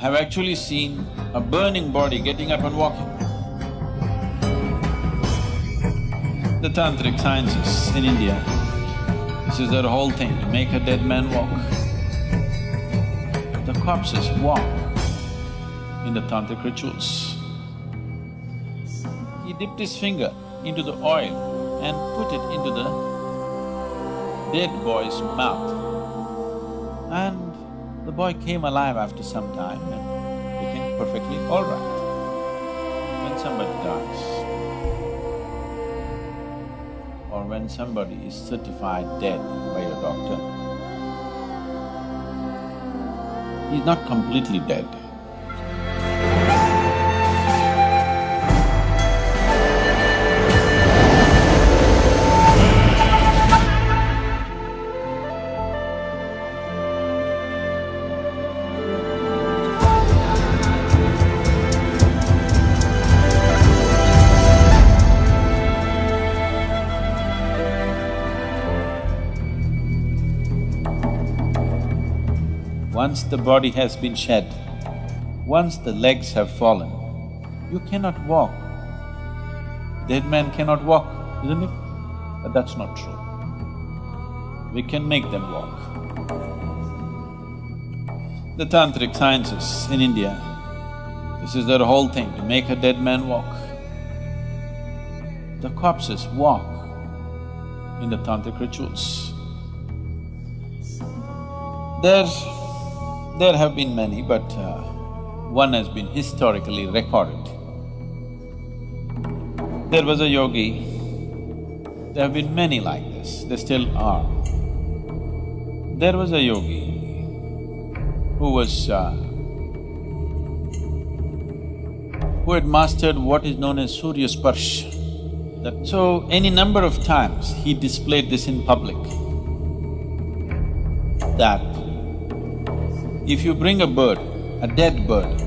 I've actually seen a burning body getting up and walking. The tantric sciences in India, this is their whole thing, to make a dead man walk. The corpses walk in the tantric rituals. He dipped his finger into the oil and put it into the dead boy's mouth. And the boy came alive after some time and became perfectly all right. When somebody dies, or when somebody is certified dead by a doctor, he's not completely dead. Once the body has been shed, once the legs have fallen, you cannot walk. Dead man cannot walk, isn't it? But that's not true. We can make them walk. The tantric sciences in India, this is their whole thing, to make a dead man walk. The corpses walk in the tantric rituals. There have been many, but one has been historically recorded. There was a yogi, there have been many like this, there still are. There was a yogi who had mastered what is known as Surya Sparsh. So, any number of times he displayed this in public, that if you bring a bird, a dead bird,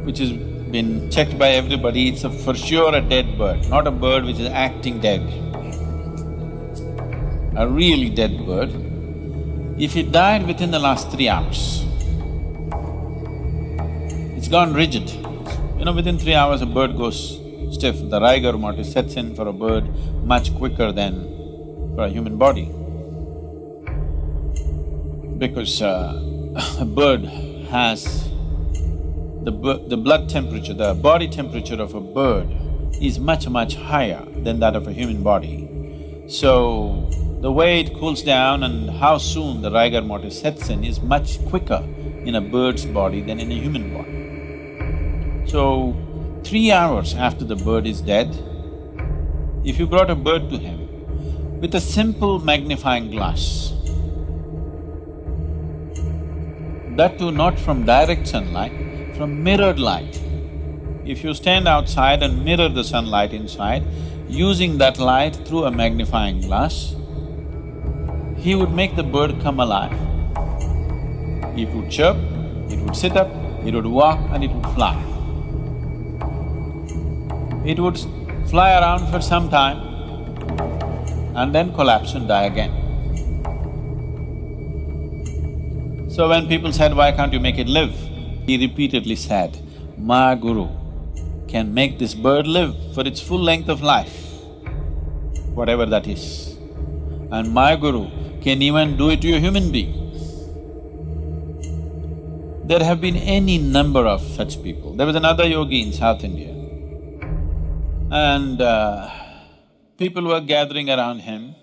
which has been checked by everybody, it's for sure a dead bird, not a bird which is acting dead. A really dead bird, if it died within the last 3 hours, it's gone rigid. You know, within 3 hours a bird goes stiff. The rigor mortis sets in for a bird much quicker than for a human body. Because a bird has… the blood temperature, the body temperature of a bird is much, much higher than that of a human body. So, the way it cools down and how soon the rigor mortis sets in is much quicker in a bird's body than in a human body. So, 3 hours after the bird is dead, if you brought a bird to him with a simple magnifying glass, that too not from direct sunlight, from mirrored light. If you stand outside and mirror the sunlight inside, using that light through a magnifying glass, he would make the bird come alive. It would chirp, it would sit up, it would walk and it would fly. It would fly around for some time and then collapse and die again. So when people said, why can't you make it live? He repeatedly said, my guru can make this bird live for its full length of life, whatever that is. And my guru can even do it to a human being. There have been any number of such people. There was another yogi in South India, and people were gathering around him.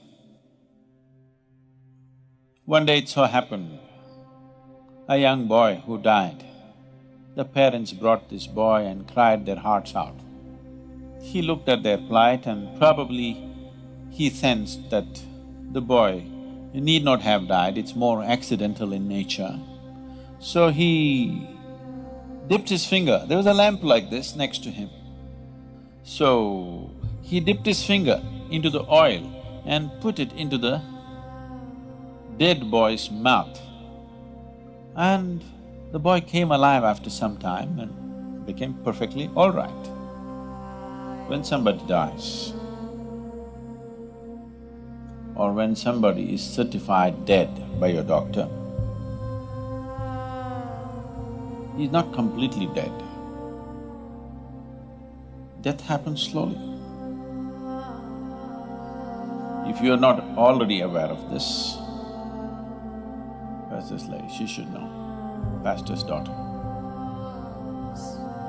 One day it so happened, a young boy who died, the parents brought this boy and cried their hearts out. He looked at their plight and probably he sensed that the boy need not have died, it's more accidental in nature. So he dipped his finger, there was a lamp like this next to him. So he dipped his finger into the oil and put it into the dead boy's mouth. And the boy came alive after some time and became perfectly all right. When somebody dies, or when somebody is certified dead by your doctor, He's not completely dead. Death happens slowly. If you are not already aware of this, Pastor's like, she should know, pastor's daughter.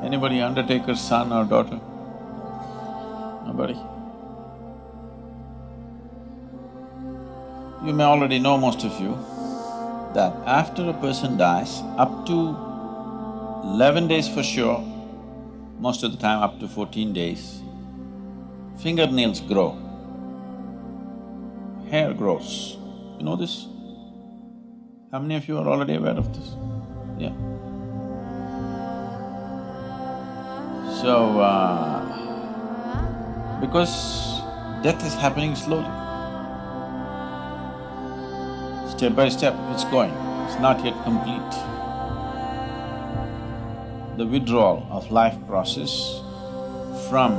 Anybody undertaker's son or daughter? Nobody? You may already know, most of you, that after a person dies, up to 11 days for sure, most of the time up to 14 days, fingernails grow, hair grows. You know this? How many of you are already aware of this? Yeah. So, because death is happening slowly, step by step it's going, it's not yet complete. The withdrawal of life process from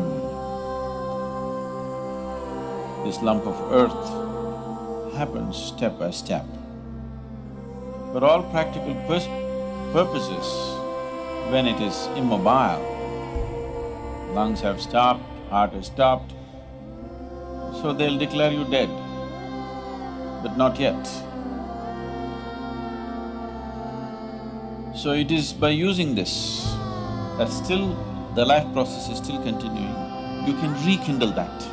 this lump of earth happens step by step. For all practical purposes, when it is immobile, lungs have stopped, heart has stopped, so they'll declare you dead, but not yet. So it is by using this that still the life process is still continuing, you can rekindle that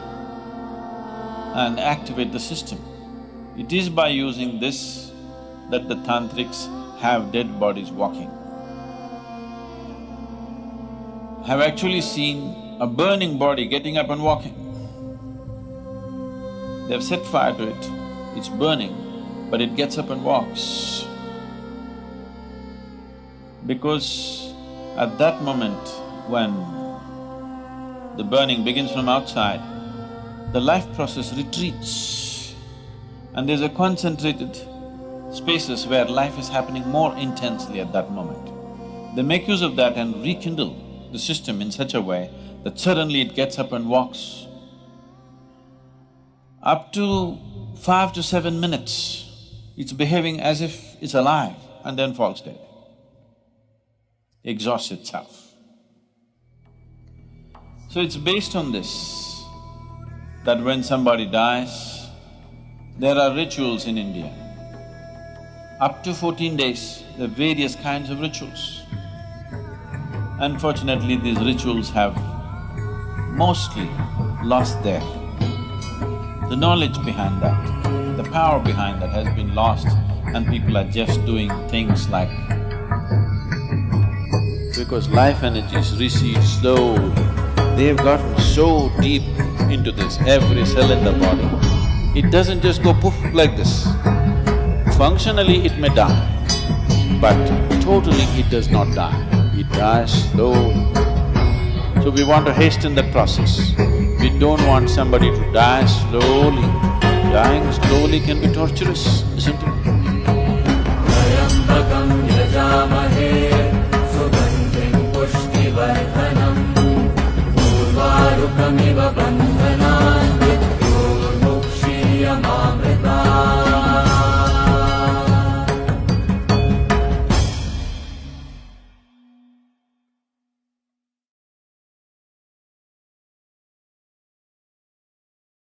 and activate the system. It is by using this that the tantrics have dead bodies walking. Have actually seen a burning body getting up and walking. They've set fire to it, it's burning, but it gets up and walks. Because at that moment when the burning begins from outside, the life process retreats and there's a concentrated spaces where life is happening more intensely at that moment. They make use of that and rekindle the system in such a way that suddenly it gets up and walks. Up to 5 to 7 minutes, it's behaving as if it's alive and then falls dead, exhausts itself. So it's based on this that when somebody dies, there are rituals in India. Up to 14 days, there are various kinds of rituals. Unfortunately, these rituals have mostly lost the knowledge behind that, the power behind that has been lost, and people are just doing things like… Because life energies recede slowly, they've gotten so deep into this, every cell in the body. It doesn't just go poof like this. Functionally it may die, but totally it does not die. It dies slowly. So we want to hasten that process. We don't want somebody to die slowly. Dying slowly can be torturous, isn't it? Sugandhim pushtivardhanam Purvarukamiva bandhanam